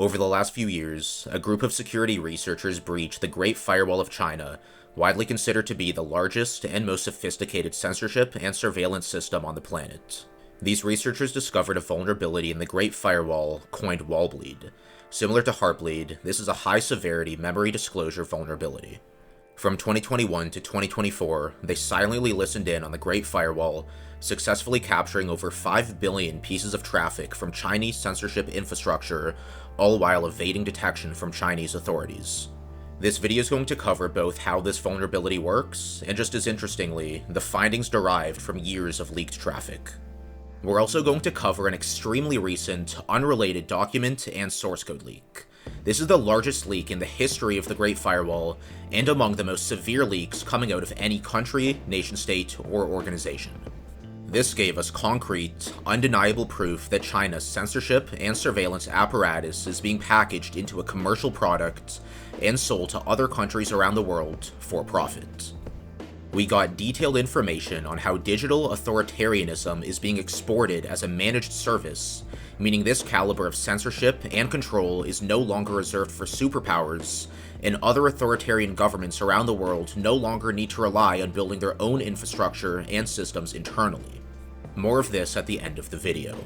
Over the last few years, a group of security researchers breached the Great Firewall of China, widely considered to be the largest and most sophisticated censorship and surveillance system on the planet. These researchers discovered a vulnerability in the Great Firewall, coined Wallbleed. Similar to Heartbleed, this is a high-severity memory disclosure vulnerability. From 2021 to 2024, they silently listened in on the Great Firewall, successfully capturing over 5 billion pieces of traffic from Chinese censorship infrastructure, all while evading detection from Chinese authorities. This video is going to cover both how this vulnerability works, and just as interestingly, the findings derived from years of leaked traffic. We're also going to cover an extremely recent, unrelated document and source code leak. This is the largest leak in the history of the Great Firewall, and among the most severe leaks coming out of any country, nation-state, or organization. This gave us concrete, undeniable proof that China's censorship and surveillance apparatus is being packaged into a commercial product and sold to other countries around the world for profit. We got detailed information on how digital authoritarianism is being exported as a managed service, meaning this caliber of censorship and control is no longer reserved for superpowers, and other authoritarian governments around the world no longer need to rely on building their own infrastructure and systems internally. More of this at the end of the video.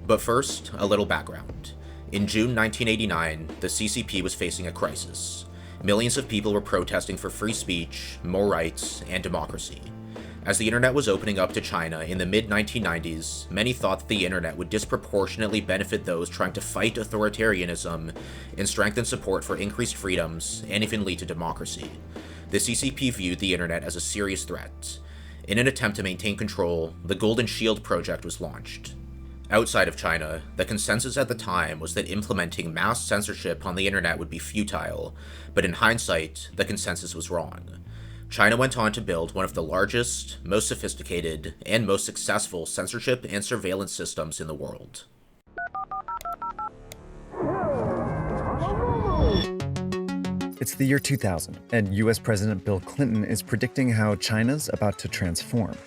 But first, a little background. In June 1989, the CCP was facing a crisis. Millions of people were protesting for free speech, more rights, and democracy. As the internet was opening up to China in the mid-1990s, many thought that the internet would disproportionately benefit those trying to fight authoritarianism and strengthen support for increased freedoms, and even lead to democracy. The CCP viewed the internet as a serious threat. In an attempt to maintain control, the Golden Shield project was launched. Outside of China, the consensus at the time was that implementing mass censorship on the internet would be futile, but in hindsight, the consensus was wrong. China went on to build one of the largest, most sophisticated, and most successful censorship and surveillance systems in the world. It's the year 2000, and US President Bill Clinton is predicting how China's about to transform.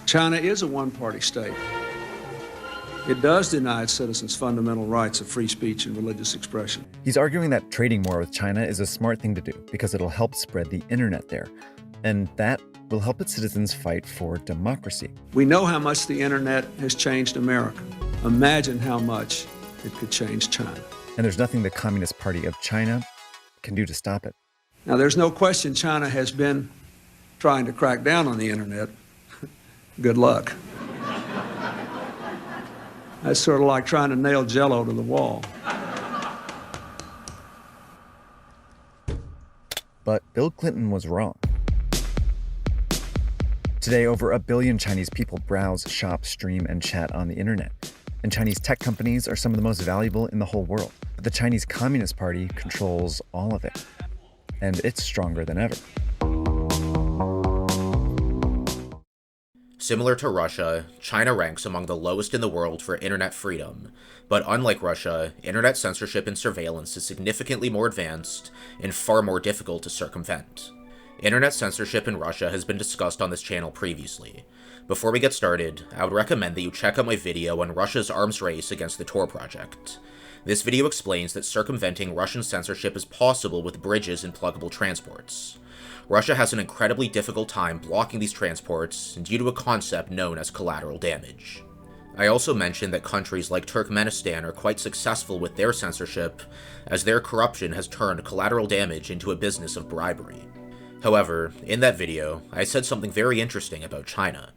China is a one-party state. It does deny its citizens fundamental rights of free speech and religious expression. He's arguing that trading more with China is a smart thing to do because it'll help spread the internet there, and that will help its citizens fight for democracy. We know how much the internet has changed America. Imagine how much it could change China. And there's nothing the Communist Party of China can do to stop it. Now, there's no question China has been trying to crack down on the internet. Good luck. That's sort of like trying to nail Jell-O to the wall. But Bill Clinton was wrong. Today, over 1 billion Chinese people browse, shop, stream, and chat on the internet. And Chinese tech companies are some of the most valuable in the whole world. But the Chinese Communist Party controls all of it. And it's stronger than ever. Similar to Russia, China ranks among the lowest in the world for internet freedom, but unlike Russia, internet censorship and surveillance is significantly more advanced and far more difficult to circumvent. Internet censorship in Russia has been discussed on this channel previously. Before we get started, I would recommend that you check out my video on Russia's arms race against the Tor project. This video explains that circumventing Russian censorship is possible with bridges and pluggable transports. Russia has an incredibly difficult time blocking these transports due to a concept known as collateral damage. I also mentioned that countries like Turkmenistan are quite successful with their censorship, as their corruption has turned collateral damage into a business of bribery. However, in that video, I said something very interesting about China.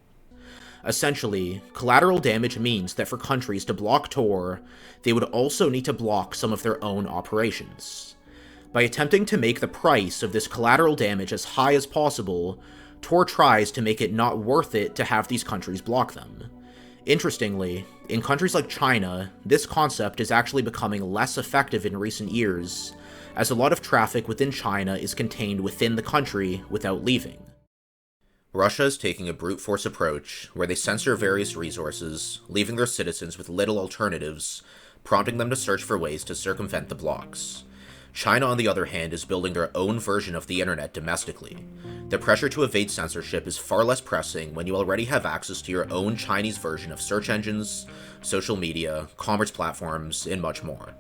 Essentially, collateral damage means that for countries to block Tor, they would also need to block some of their own operations. By attempting to make the price of this collateral damage as high as possible, Tor tries to make it not worth it to have these countries block them. Interestingly, in countries like China, this concept is actually becoming less effective in recent years, as a lot of traffic within China is contained within the country without leaving. Russia is taking a brute force approach, where they censor various resources, leaving their citizens with little alternatives, prompting them to search for ways to circumvent the blocks. China, on the other hand, is building their own version of the internet domestically. The pressure to evade censorship is far less pressing when you already have access to your own Chinese version of search engines, social media, commerce platforms, and much more.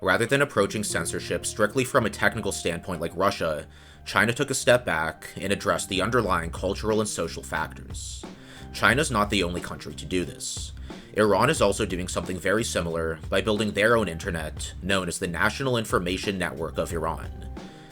Rather than approaching censorship strictly from a technical standpoint like Russia, China took a step back and addressed the underlying cultural and social factors. China's not the only country to do this. Iran is also doing something very similar by building their own internet, known as the National Information Network of Iran.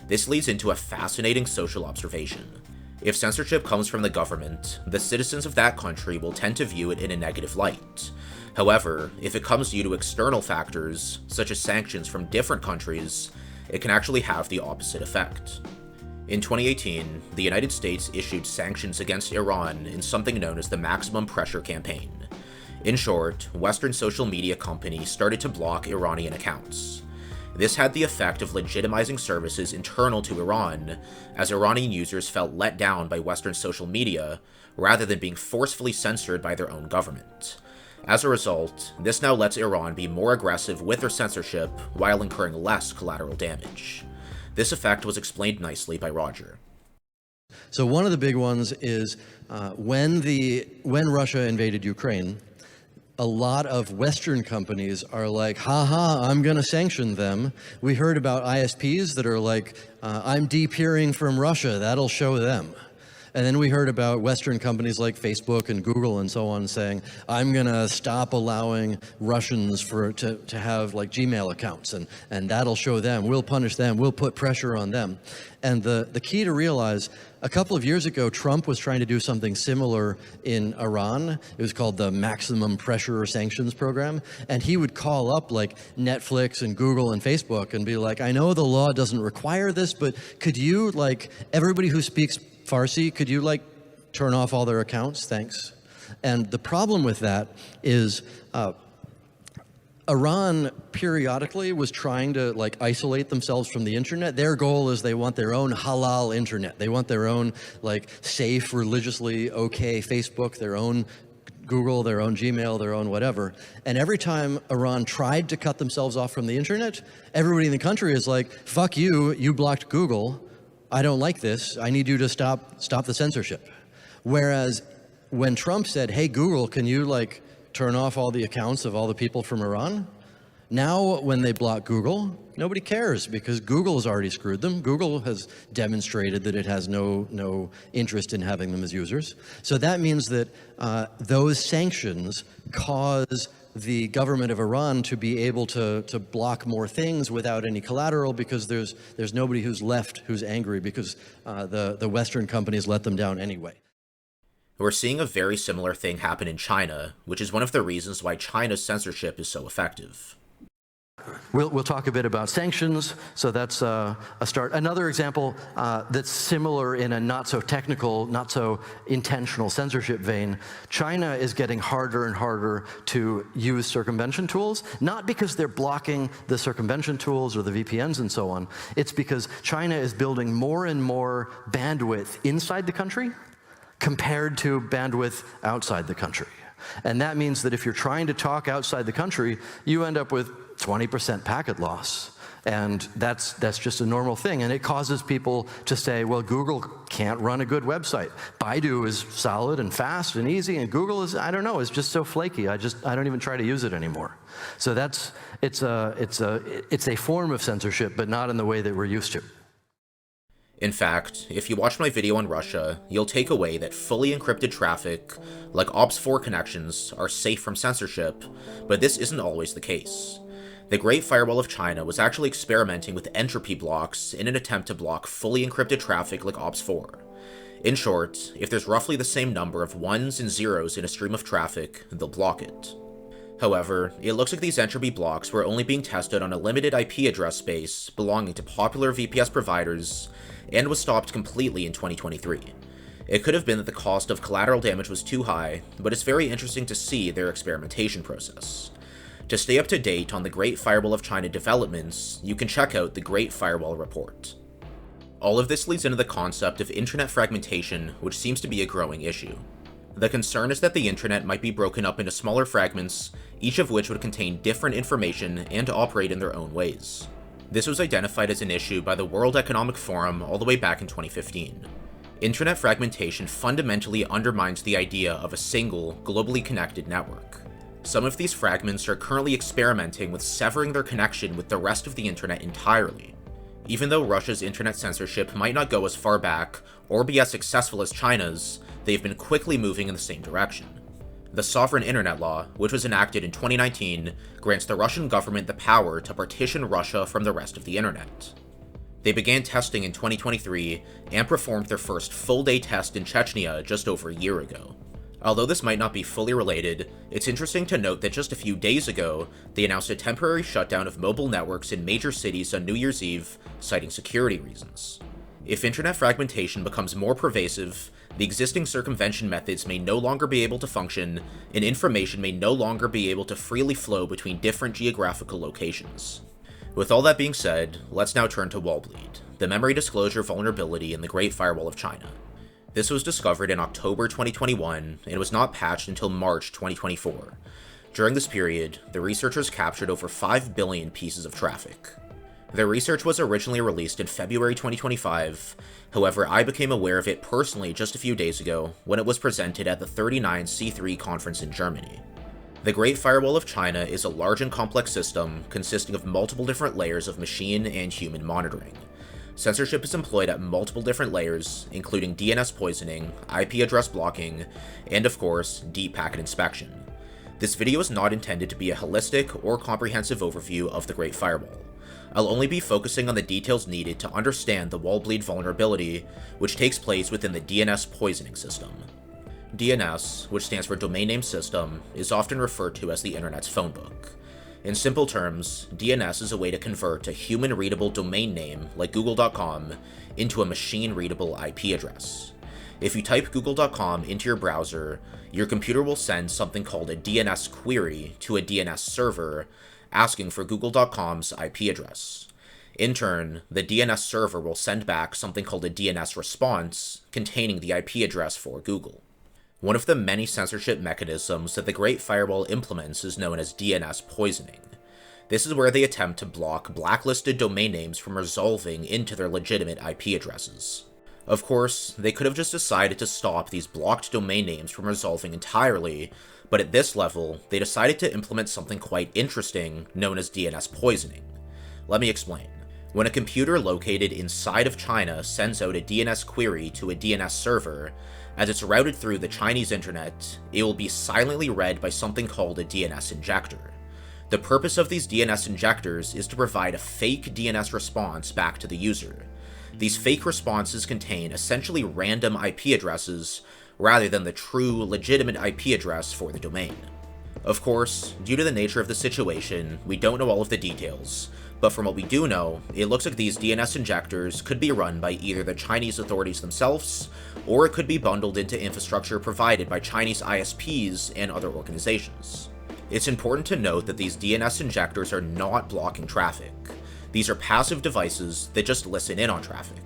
This leads into a fascinating social observation. If censorship comes from the government, the citizens of that country will tend to view it in a negative light. However, if it comes due to external factors, such as sanctions from different countries, it can actually have the opposite effect. In 2018, the United States issued sanctions against Iran in something known as the Maximum Pressure Campaign. In short, Western social media companies started to block Iranian accounts. This had the effect of legitimizing services internal to Iran, as Iranian users felt let down by Western social media, rather than being forcefully censored by their own government. As a result, this now lets Iran be more aggressive with their censorship while incurring less collateral damage. This effect was explained nicely by Roger. So one of the big ones is when Russia invaded Ukraine, a lot of Western companies are like, haha, I'm going to sanction them. We heard about ISPs that are like, I'm de-peering from Russia, that'll show them. And then we heard about Western companies like Facebook and Google and so on saying, I'm going to stop allowing Russians to have like Gmail accounts, and that'll show them. We'll punish them. We'll put pressure on them. And the key to realize, a couple of years ago, Trump was trying to do something similar in Iran. It was called the Maximum Pressure Sanctions Program. And he would call up like Netflix and Google and Facebook and be like, I know the law doesn't require this, but could you, like, everybody who speaks Farsi, could you like turn off all their accounts? Thanks. And the problem with that is Iran periodically was trying to like isolate themselves from the internet. Their goal is they want their own halal internet. They want their own like safe, religiously okay Facebook, their own Google, their own Gmail, their own whatever. And every time Iran tried to cut themselves off from the internet, everybody in the country is like, fuck you, you blocked Google. I don't like this. I need you to stop the censorship. Whereas when Trump said, hey, Google, can you like turn off all the accounts of all the people from Iran? Now, when they block Google, nobody cares because Google has already screwed them. Google has demonstrated that it has no interest in having them as users. So that means that those sanctions cause the government of Iran to be able to block more things without any collateral because there's nobody who's left who's angry because the Western companies let them down anyway. We're seeing a very similar thing happen in China, which is one of the reasons why China's censorship is so effective. We'll talk a bit about sanctions, so that's a start. Another example that's similar in a not so technical, not so intentional censorship vein, China is getting harder and harder to use circumvention tools, not because they're blocking the circumvention tools or the VPNs and so on. It's because China is building more and more bandwidth inside the country compared to bandwidth outside the country. And that means that if you're trying to talk outside the country, you end up with 20% packet loss. And that's just a normal thing. And it causes people to say, well, Google can't run a good website. Baidu is solid and fast and easy, and Google is, I don't know, is just so flaky. I don't even try to use it anymore. So it's a form of censorship, but not in the way that we're used to. In fact, if you watch my video on Russia, you'll take away that fully encrypted traffic, like OPS4 connections, are safe from censorship, but this isn't always the case. The Great Firewall of China was actually experimenting with entropy blocks in an attempt to block fully encrypted traffic like OPS4. In short, if there's roughly the same number of ones and zeros in a stream of traffic, they'll block it. However, it looks like these entropy blocks were only being tested on a limited IP address space belonging to popular VPS providers, and was stopped completely in 2023. It could have been that the cost of collateral damage was too high, but it's very interesting to see their experimentation process. To stay up to date on the Great Firewall of China developments, you can check out the Great Firewall Report. All of this leads into the concept of internet fragmentation, which seems to be a growing issue. The concern is that the internet might be broken up into smaller fragments, each of which would contain different information and operate in their own ways. This was identified as an issue by the World Economic Forum all the way back in 2015. Internet fragmentation fundamentally undermines the idea of a single, globally connected network. Some of these fragments are currently experimenting with severing their connection with the rest of the internet entirely. Even though Russia's internet censorship might not go as far back or be as successful as China's, they've been quickly moving in the same direction. The Sovereign Internet Law, which was enacted in 2019, grants the Russian government the power to partition Russia from the rest of the internet. They began testing in 2023 and performed their first full-day test in Chechnya just over a year ago. Although this might not be fully related, it's interesting to note that just a few days ago, they announced a temporary shutdown of mobile networks in major cities on New Year's Eve, citing security reasons. If internet fragmentation becomes more pervasive, the existing circumvention methods may no longer be able to function, and information may no longer be able to freely flow between different geographical locations. With all that being said, let's now turn to Wallbleed, the memory disclosure vulnerability in the Great Firewall of China. This was discovered in October 2021 and was not patched until March 2024. During this period, the researchers captured over 5 billion pieces of traffic. Their research was originally released in February 2025, however I became aware of it personally just a few days ago when it was presented at the 39C3 conference in Germany. The Great Firewall of China is a large and complex system consisting of multiple different layers of machine and human monitoring. Censorship is employed at multiple different layers, including DNS poisoning, IP address blocking, and of course, deep packet inspection. This video is not intended to be a holistic or comprehensive overview of the Great Firewall. I'll only be focusing on the details needed to understand the Wallbleed vulnerability, which takes place within the DNS poisoning system. DNS, which stands for Domain Name System, is often referred to as the Internet's phone book. In simple terms, DNS is a way to convert a human-readable domain name, like google.com, into a machine-readable IP address. If you type google.com into your browser, your computer will send something called a DNS query to a DNS server, asking for google.com's IP address. In turn, the DNS server will send back something called a DNS response containing the IP address for Google. One of the many censorship mechanisms that the Great Firewall implements is known as DNS poisoning. This is where they attempt to block blacklisted domain names from resolving into their legitimate IP addresses. Of course, they could have just decided to stop these blocked domain names from resolving entirely, but at this level, they decided to implement something quite interesting known as DNS poisoning. Let me explain. When a computer located inside of China sends out a DNS query to a DNS server, as it's routed through the Chinese internet, it will be silently read by something called a DNS injector. The purpose of these DNS injectors is to provide a fake DNS response back to the user. These fake responses contain essentially random IP addresses rather than the true, legitimate IP address for the domain. Of course, due to the nature of the situation, we don't know all of the details, but from what we do know, it looks like these DNS injectors could be run by either the Chinese authorities themselves, or it could be bundled into infrastructure provided by Chinese ISPs and other organizations. It's important to note that these DNS injectors are not blocking traffic. These are passive devices that just listen in on traffic.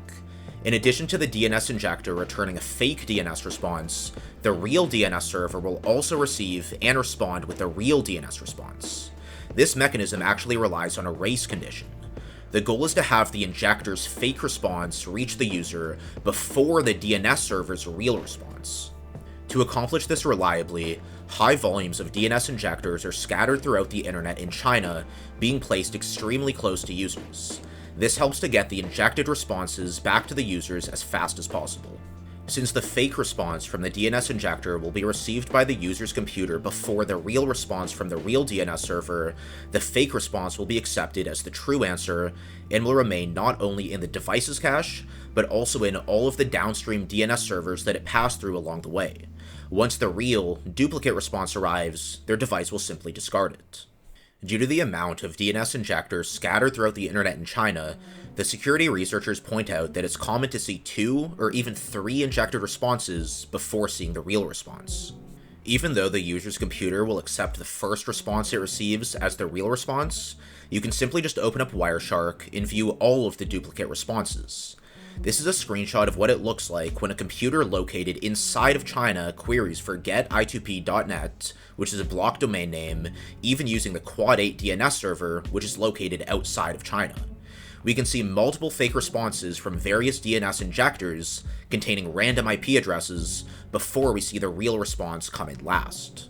In addition to the DNS injector returning a fake DNS response, the real DNS server will also receive and respond with the real DNS response. This mechanism actually relies on a race condition. The goal is to have the injector's fake response reach the user before the DNS server's real response. To accomplish this reliably, high volumes of DNS injectors are scattered throughout the internet in China, being placed extremely close to users. This helps to get the injected responses back to the users as fast as possible. Since the fake response from the DNS injector will be received by the user's computer before the real response from the real DNS server, the fake response will be accepted as the true answer and will remain not only in the device's cache, but also in all of the downstream DNS servers that it passed through along the way. Once the real, duplicate response arrives, their device will simply discard it. Due to the amount of DNS injectors scattered throughout the internet in China, the security researchers point out that it's common to see 2 or even 3 injected responses before seeing the real response. Even though the user's computer will accept the first response it receives as the real response, you can simply just open up Wireshark and view all of the duplicate responses. This is a screenshot of what it looks like when a computer located inside of China queries for get-i2p.net, which is a blocked domain name, even using the Quad 8 DNS server, which is located outside of China. We can see multiple fake responses from various DNS injectors containing random IP addresses before we see the real response come in last.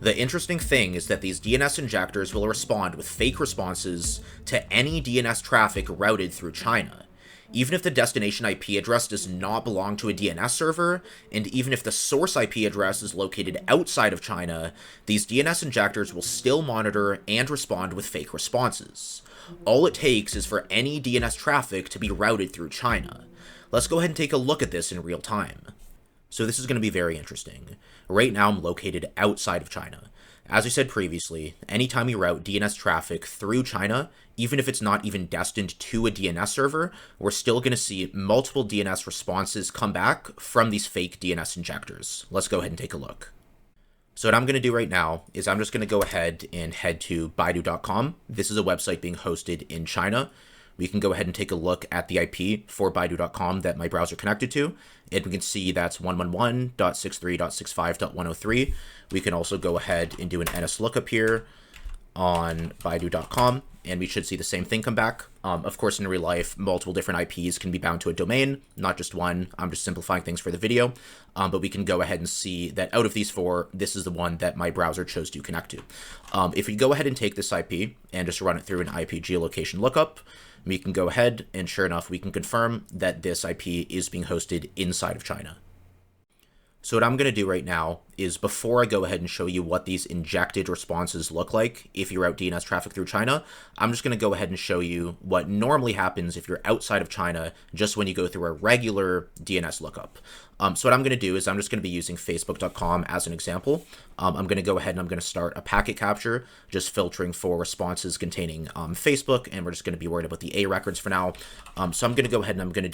The interesting thing is that these DNS injectors will respond with fake responses to any DNS traffic routed through China. Even if the destination IP address does not belong to a DNS server, and even if the source IP address is located outside of China, these DNS injectors will still monitor and respond with fake responses. All it takes is for any DNS traffic to be routed through China. Let's go ahead and take a look at this in real time. So this is going to be very interesting. Right now I'm located outside of China. As I said previously, anytime you route DNS traffic through China, even if it's not even destined to a DNS server, we're still going to see multiple DNS responses come back from these fake DNS injectors. Let's go ahead and take a look. So what I'm going to do right now is I'm just going to go ahead and head to Baidu.com. This is a website being hosted in China. We can go ahead and take a look at the IP for Baidu.com that my browser connected to, and we can see that's 111.63.65.103. We can also go ahead and do an NS lookup here on Baidu.com, and we should see the same thing come back. Of course, in real life, multiple different IPs can be bound to a domain, not just one. I'm just simplifying things for the video, but we can go ahead and see that out of these four, this is the one that my browser chose to connect to. If we go ahead and take this IP and just run it through an IP geolocation lookup, we can go ahead and sure enough, we can confirm that this IP is being hosted inside of China. So what I'm going to do right now is before I go ahead and show you what these injected responses look like if you route DNS traffic through China, I'm just going to go ahead and show you what normally happens if you're outside of China just when you go through a regular DNS lookup. So what I'm going to do is I'm just going to be using facebook.com as an example. I'm going to go ahead and I'm going to start a packet capture, just filtering for responses containing Facebook, and we're just going to be worried about the A records for now. So I'm going to go ahead and I'm going to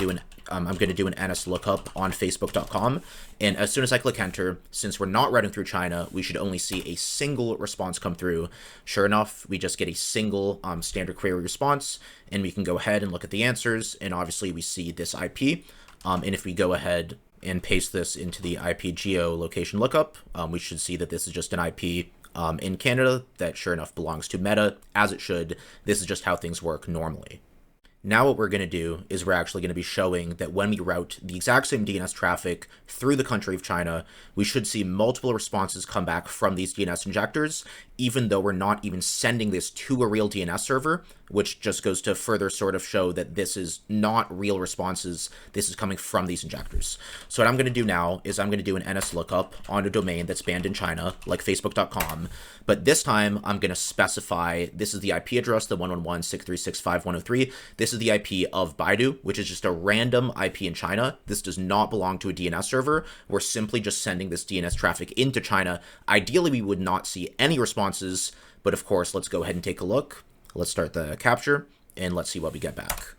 do an NS lookup on facebook.com, and as soon as I click enter, since we're not routing through China, we should only see a single response come through. Sure enough, we just get a single standard query response, and we can go ahead and look at the answers, and obviously we see this IP. And if we go ahead and paste this into the IP geolocation lookup, we should see that this is just an IP in Canada that sure enough belongs to Meta, as it should. This is just how things work normally. Now what we're going to do is we're actually going to be showing that when we route the exact same DNS traffic through the country of China, we should see multiple responses come back from these DNS injectors, even though we're not even sending this to a real DNS server, which just goes to further sort of show that this is not real responses. This is coming from these injectors. So what I'm going to do now is I'm going to do an NS lookup on a domain that's banned in China, like facebook.com, but this time I'm going to specify this is the IP address, the 111.6365.103. This is the IP of Baidu, which is just a random IP in China. This does not belong to a DNS server. We're simply just sending this DNS traffic into China. Ideally, we would not see any responses, but of course, let's go ahead and take a look. Let's start the capture, and let's see what we get back.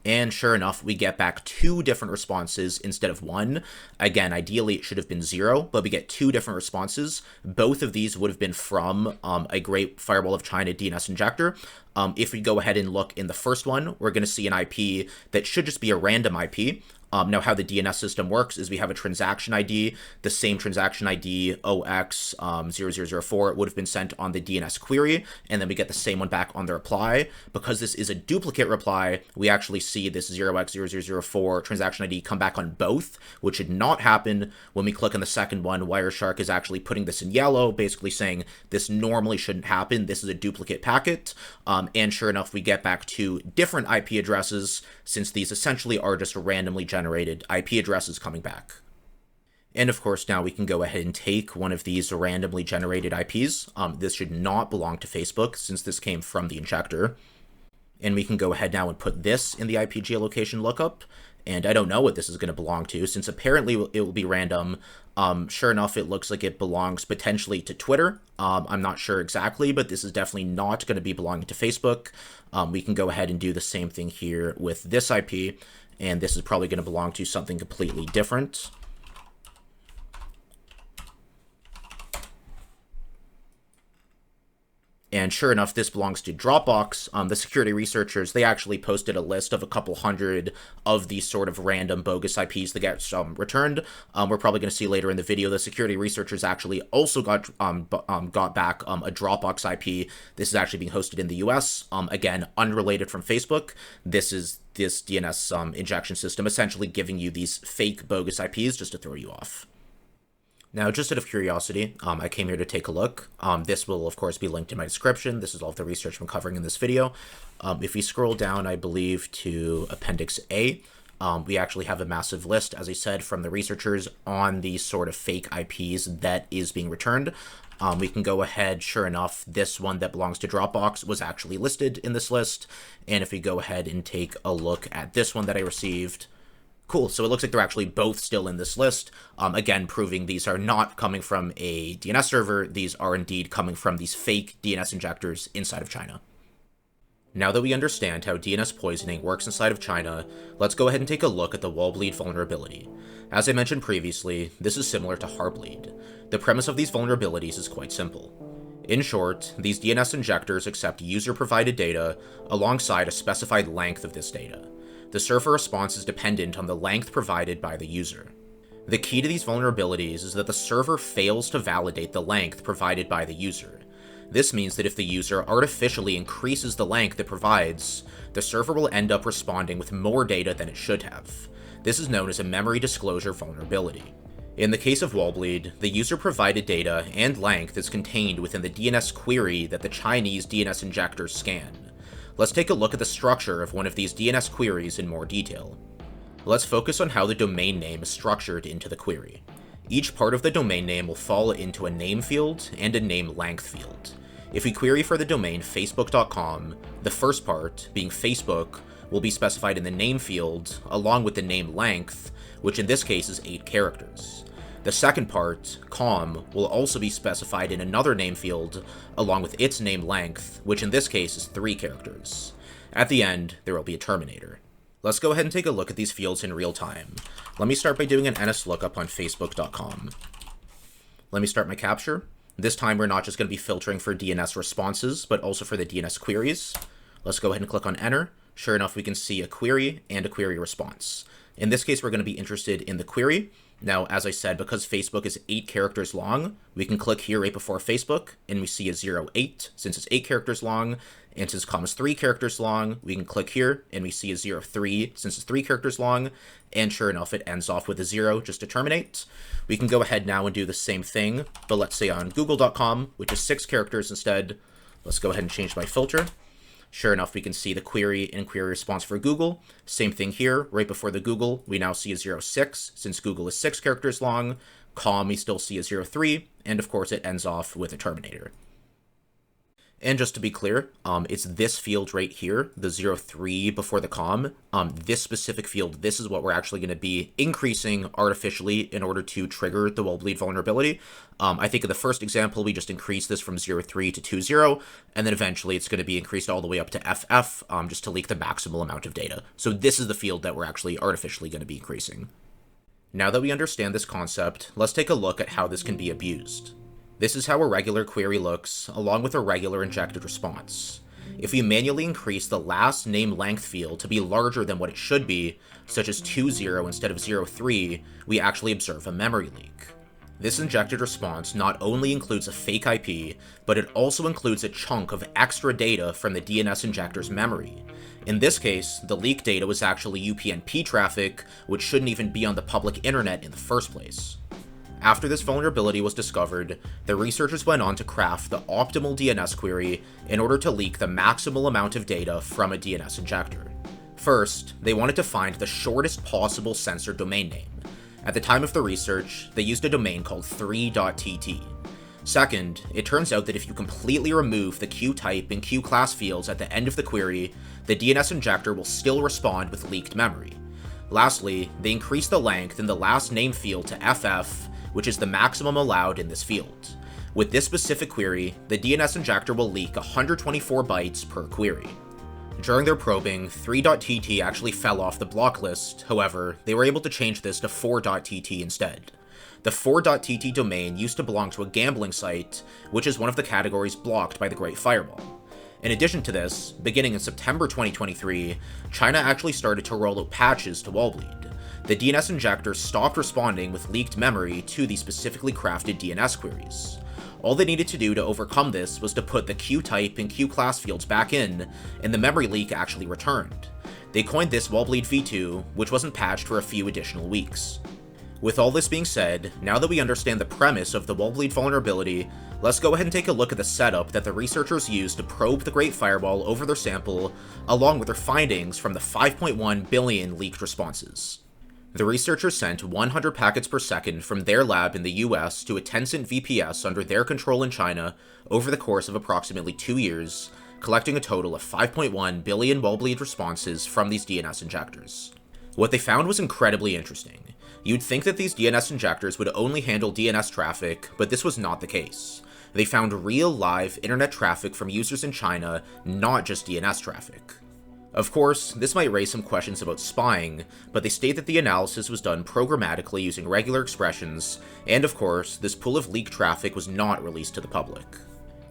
And sure enough, we get back two different responses instead of one. Again, ideally it should have been 0, but we get two different responses. Both of these would have been from a Great Firewall of China DNS injector. If we go ahead and look in the first one, we're going to see an IP that should just be a random IP. Now, how the DNS system works is we have a transaction ID. The same transaction ID, OX0004, would have been sent on the DNS query, and then we get the same one back on the reply. Because this is a duplicate reply, we actually see this 0x0004 transaction ID come back on both, which should not happen. When we click on the second one, Wireshark is actually putting this in yellow, basically saying this normally shouldn't happen. This is a duplicate packet. And sure enough, we get back two different IP addresses, since these essentially are just randomly generated IP addresses coming back. And of course, now we can go ahead and take one of these randomly generated IPs. This should not belong to Facebook, since this came from the injector. And we can go ahead now and put this in the IP geolocation lookup. And I don't know what this is going to belong to, since apparently it will be random. Sure enough, it looks like it belongs potentially to Twitter. I'm not sure exactly, but this is definitely not going to be belonging to Facebook. We can go ahead and do the same thing here with this IP, and this is probably going to belong to something completely different. And sure enough, this belongs to Dropbox. The security researchers, they actually posted a list of a couple hundred of these sort of random bogus IPs that get returned. We're probably going to see later in the video, the security researchers actually also got back a Dropbox IP. This is actually being hosted in the US. Again, unrelated from Facebook. This is this DNS injection system essentially giving you these fake bogus IPs just to throw you off. Now, just out of curiosity, I came here to take a look. This will, of course, be linked in my description. This is all of the research I'm covering in this video. If we scroll down, I believe, to Appendix A, we actually have a massive list, as I said, from the researchers on these sort of fake IPs that is being returned. We can go ahead, sure enough, this one that belongs to Dropbox was actually listed in this list. And if we go ahead and take a look at this one that I received, cool, so it looks like they're actually both still in this list, again, proving these are not coming from a DNS server, these are indeed coming from these fake DNS injectors inside of China. Now that we understand how DNS poisoning works inside of China, let's go ahead and take a look at the Wallbleed vulnerability. As I mentioned previously, this is similar to Wallbleed. The premise of these vulnerabilities is quite simple. In short, these DNS injectors accept user-provided data alongside a specified length of this data. The server response is dependent on the length provided by the user. The key to these vulnerabilities is that the server fails to validate the length provided by the user. This means that if the user artificially increases the length it provides, the server will end up responding with more data than it should have. This is known as a memory disclosure vulnerability. In the case of Wallbleed, the user-provided data and length is contained within the DNS query that the Chinese DNS injectors scan. Let's take a look at the structure of one of these DNS queries in more detail. Let's focus on how the domain name is structured into the query. Each part of the domain name will fall into a name field and a name length field. If we query for the domain facebook.com, the first part, being Facebook, will be specified in the name field, along with the name length, which in this case is 8 characters. The second part, com, will also be specified in another name field, along with its name length, which in this case is 3 characters. At the end, there will be a terminator. Let's go ahead and take a look at these fields in real time. Let me start by doing an NSLookup on facebook.com. Let me start my capture. This time we're not just going to be filtering for DNS responses, but also for the DNS queries. Let's go ahead and click on enter. Sure enough, we can see a query and a query response. In this case, we're going to be interested in the query. Now, as I said, because Facebook is 8 characters long, we can click here right before Facebook, and we see a 08, since it's 8 characters long, and since com is 3 characters long, we can click here, and we see a 03, since it's 3 characters long, and sure enough, it ends off with a 0 just to terminate. We can go ahead now and do the same thing, but let's say on google.com, which is 6 characters instead. Let's go ahead and change my filter. Sure enough, we can see the query and query response for Google. Same thing here, right before the Google, we now see a 06, since Google is 6 characters long. Com, we still see a 03, and of course it ends off with a terminator. And just to be clear, it's this field right here, the 03 before the com. This specific field, this is what we're actually going to be increasing artificially in order to trigger the Wallbleed vulnerability. I think in the first example, we just increased this from 03 to 20, and then eventually it's going to be increased all the way up to FF, just to leak the maximal amount of data. So this is the field that we're actually artificially going to be increasing. Now that we understand this concept, let's take a look at how this can be abused. This is how a regular query looks, along with a regular injected response. If we manually increase the last name length field to be larger than what it should be, such as 20 instead of 03, we actually observe a memory leak. This injected response not only includes a fake IP, but it also includes a chunk of extra data from the DNS injector's memory. In this case, the leaked data was actually UPnP traffic, which shouldn't even be on the public internet in the first place. After this vulnerability was discovered, the researchers went on to craft the optimal DNS query in order to leak the maximal amount of data from a DNS injector. First, they wanted to find the shortest possible censored domain name. At the time of the research, they used a domain called 3.tt. Second, it turns out that if you completely remove the Q-type and Q-class fields at the end of the query, the DNS injector will still respond with leaked memory. Lastly, they increased the length in the last name field to FF, which is the maximum allowed in this field. With this specific query, the DNS injector will leak 124 bytes per query. During their probing, 3.tt actually fell off the block list, however, they were able to change this to 4.tt instead. The 4.tt domain used to belong to a gambling site, which is one of the categories blocked by the Great Firewall. In addition to this, beginning in September 2023, China actually started to roll out patches to Wallbleed. The DNS injector stopped responding with leaked memory to the specifically crafted DNS queries. All they needed to do to overcome this was to put the Q-type and Q-class fields back in, and the memory leak actually returned. They coined this Wallbleed v2, which wasn't patched for a few additional weeks. With all this being said, now that we understand the premise of the Wallbleed vulnerability, let's go ahead and take a look at the setup that the researchers used to probe the Great Firewall over their sample, along with their findings from the 5.1 billion leaked responses. The researchers sent 100 packets per second from their lab in the US to a Tencent VPS under their control in China over the course of approximately 2 years, collecting a total of 5.1 billion Wallbleed responses from these DNS injectors. What they found was incredibly interesting. You'd think that these DNS injectors would only handle DNS traffic, but this was not the case. They found real live internet traffic from users in China, not just DNS traffic. Of course, this might raise some questions about spying, but they state that the analysis was done programmatically using regular expressions, and of course, this pool of leaked traffic was not released to the public.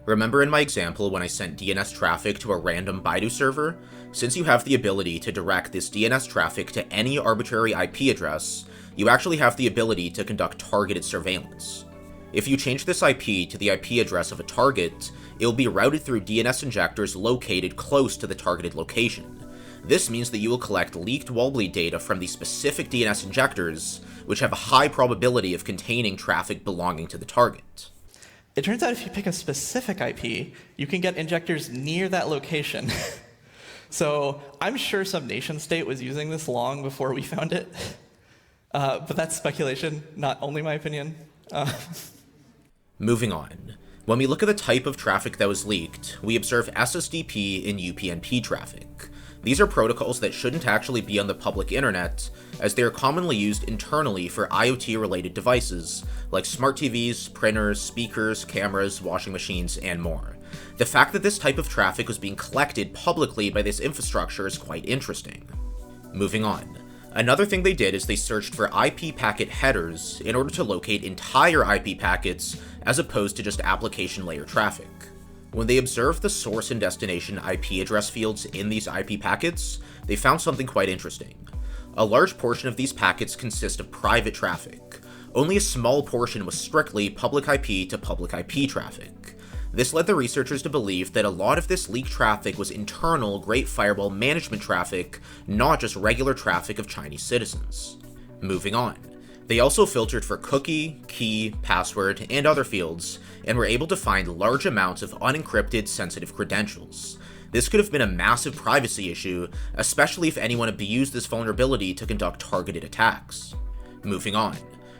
Remember in my example when I sent DNS traffic to a random Baidu server? Since you have the ability to direct this DNS traffic to any arbitrary IP address, you actually have the ability to conduct targeted surveillance. If you change this IP to the IP address of a target, it will be routed through DNS injectors located close to the targeted location. This means that you will collect leaked Wallbleed data from these specific DNS injectors, which have a high probability of containing traffic belonging to the target. It turns out if you pick a specific IP, you can get injectors near that location. So I'm sure some nation state was using this long before we found it. But that's speculation, not only my opinion. Moving on. When we look at the type of traffic that was leaked, we observe SSDP and UPnP traffic. These are protocols that shouldn't actually be on the public internet, as they are commonly used internally for IoT-related devices, like smart TVs, printers, speakers, cameras, washing machines, and more. The fact that this type of traffic was being collected publicly by this infrastructure is quite interesting. Moving on. Another thing they did is they searched for IP packet headers in order to locate entire IP packets as opposed to just application layer traffic. When they observed the source and destination IP address fields in these IP packets, they found something quite interesting. A large portion of these packets consist of private traffic. Only a small portion was strictly public IP to public IP traffic. This led the researchers to believe that a lot of this leaked traffic was internal Great Firewall management traffic, not just regular traffic of Chinese citizens. Moving on. They also filtered for cookie, key, password, and other fields, and were able to find large amounts of unencrypted sensitive credentials. This could have been a massive privacy issue, especially if anyone abused this vulnerability to conduct targeted attacks. Moving on.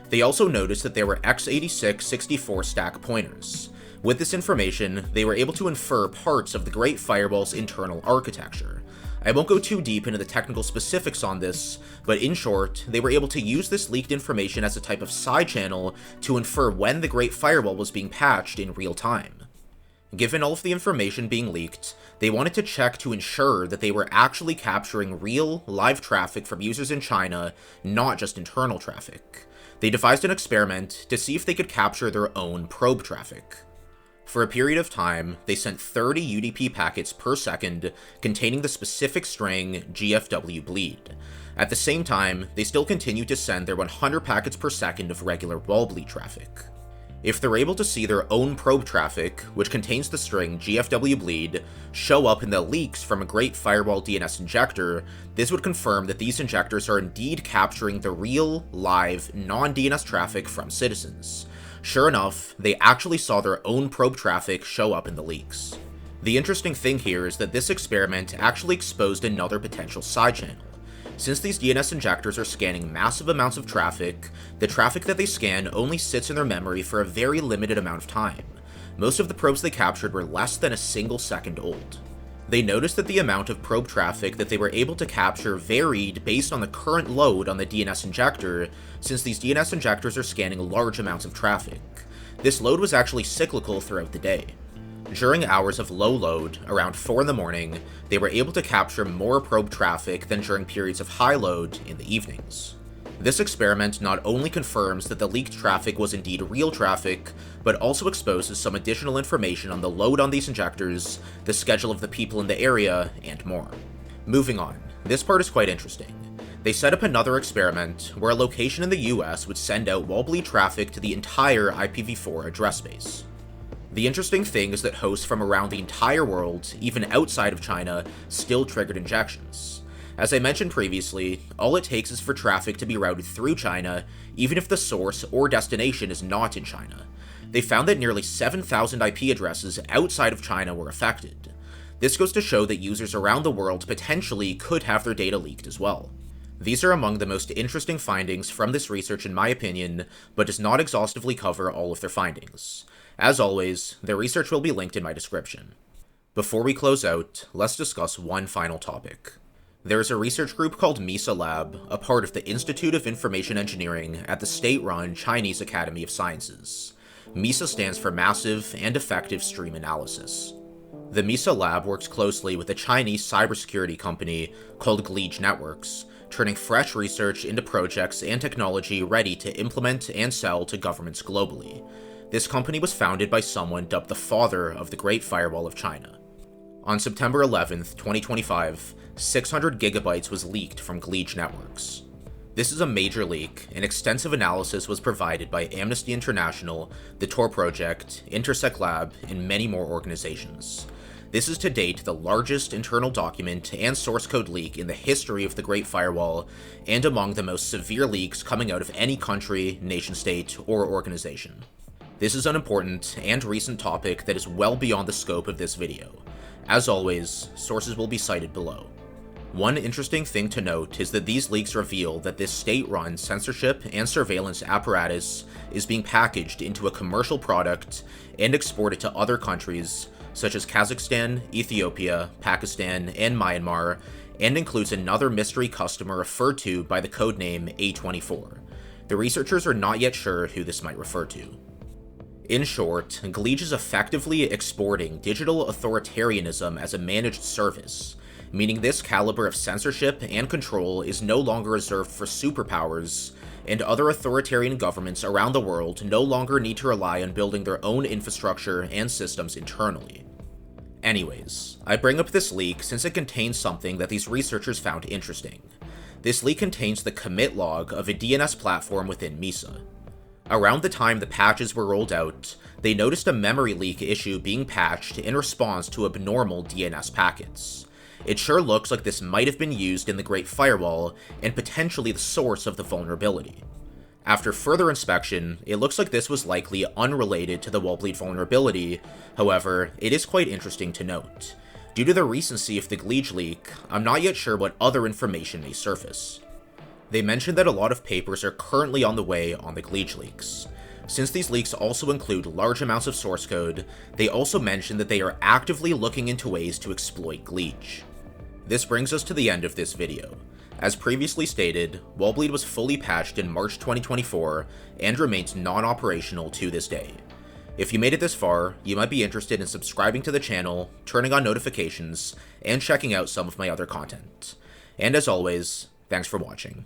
They also noticed that there were x86 64 stack pointers. With this information, they were able to infer parts of the Great Firewall's internal architecture. I won't go too deep into the technical specifics on this, but in short, they were able to use this leaked information as a type of side channel to infer when the Great Firewall was being patched in real time. Given all of the information being leaked, they wanted to check to ensure that they were actually capturing real, live traffic from users in China, not just internal traffic. They devised an experiment to see if they could capture their own probe traffic. For a period of time, they sent 30 UDP packets per second containing the specific string GFWBleed. At the same time, they still continued to send their 100 packets per second of regular Wallbleed traffic. If they're able to see their own probe traffic, which contains the string GFWBleed, show up in the leaks from a Great Firewall DNS injector, this would confirm that these injectors are indeed capturing the real, live, non-DNS traffic from citizens. Sure enough, they actually saw their own probe traffic show up in the leaks. The interesting thing here is that this experiment actually exposed another potential side channel. Since these DNS injectors are scanning massive amounts of traffic, the traffic that they scan only sits in their memory for a very limited amount of time. Most of the probes they captured were less than a single second old. They noticed that the amount of probe traffic that they were able to capture varied based on the current load on the DNS injector, since these DNS injectors are scanning large amounts of traffic. This load was actually cyclical throughout the day. During hours of low load, around 4 in the morning, they were able to capture more probe traffic than during periods of high load in the evenings. This experiment not only confirms that the leaked traffic was indeed real traffic, but also exposes some additional information on the load on these injectors, the schedule of the people in the area, and more. Moving on, this part is quite interesting. They set up another experiment where a location in the US would send out Wallbleed traffic to the entire IPv4 address space. The interesting thing is that hosts from around the entire world, even outside of China, still triggered injections. As I mentioned previously, all it takes is for traffic to be routed through China, even if the source or destination is not in China. They found that nearly 7,000 IP addresses outside of China were affected. This goes to show that users around the world potentially could have their data leaked as well. These are among the most interesting findings from this research in my opinion, but does not exhaustively cover all of their findings. As always, their research will be linked in my description. Before we close out, let's discuss one final topic. There is a research group called MESA Lab, a part of the Institute of Information Engineering at the state-run Chinese Academy of Sciences. MESA stands for Massive and Effective Stream Analysis. The MESA Lab works closely with a Chinese cybersecurity company called Geedge Networks, turning fresh research into projects and technology ready to implement and sell to governments globally. This company was founded by someone dubbed the father of the Great Firewall of China. On September 11th, 2025, 600 gigabytes was leaked from Geedge Networks. This is a major leak, and extensive analysis was provided by Amnesty International, the Tor Project, Intersect Lab, and many more organizations. This is to date the largest internal document and source code leak in the history of the Great Firewall, and among the most severe leaks coming out of any country, nation-state, or organization. This is an important and recent topic that is well beyond the scope of this video. As always, sources will be cited below. One interesting thing to note is that these leaks reveal that this state-run censorship and surveillance apparatus is being packaged into a commercial product and exported to other countries such as Kazakhstan, Ethiopia, Pakistan, and Myanmar, and includes another mystery customer referred to by the codename A24. The researchers are not yet sure who this might refer to. In short, Geedge is effectively exporting digital authoritarianism as a managed service, meaning this caliber of censorship and control is no longer reserved for superpowers, and other authoritarian governments around the world no longer need to rely on building their own infrastructure and systems internally. Anyways, I bring up this leak since it contains something that these researchers found interesting. This leak contains the commit log of a DNS platform within MESA. Around the time the patches were rolled out, they noticed a memory leak issue being patched in response to abnormal DNS packets. It sure looks like this might have been used in the Great Firewall and potentially the source of the vulnerability. After further inspection, it looks like this was likely unrelated to the Wallbleed vulnerability. However, it is quite interesting to note. Due to the recency of the Geedge leak, I'm not yet sure what other information may surface. They mentioned that a lot of papers are currently on the way on the Geedge leaks. Since these leaks also include large amounts of source code, they also mentioned that they are actively looking into ways to exploit Geedge. This brings us to the end of this video. As previously stated, Wallbleed was fully patched in March 2024 and remains non-operational to this day. If you made it this far, you might be interested in subscribing to the channel, turning on notifications, and checking out some of my other content. And as always, thanks for watching.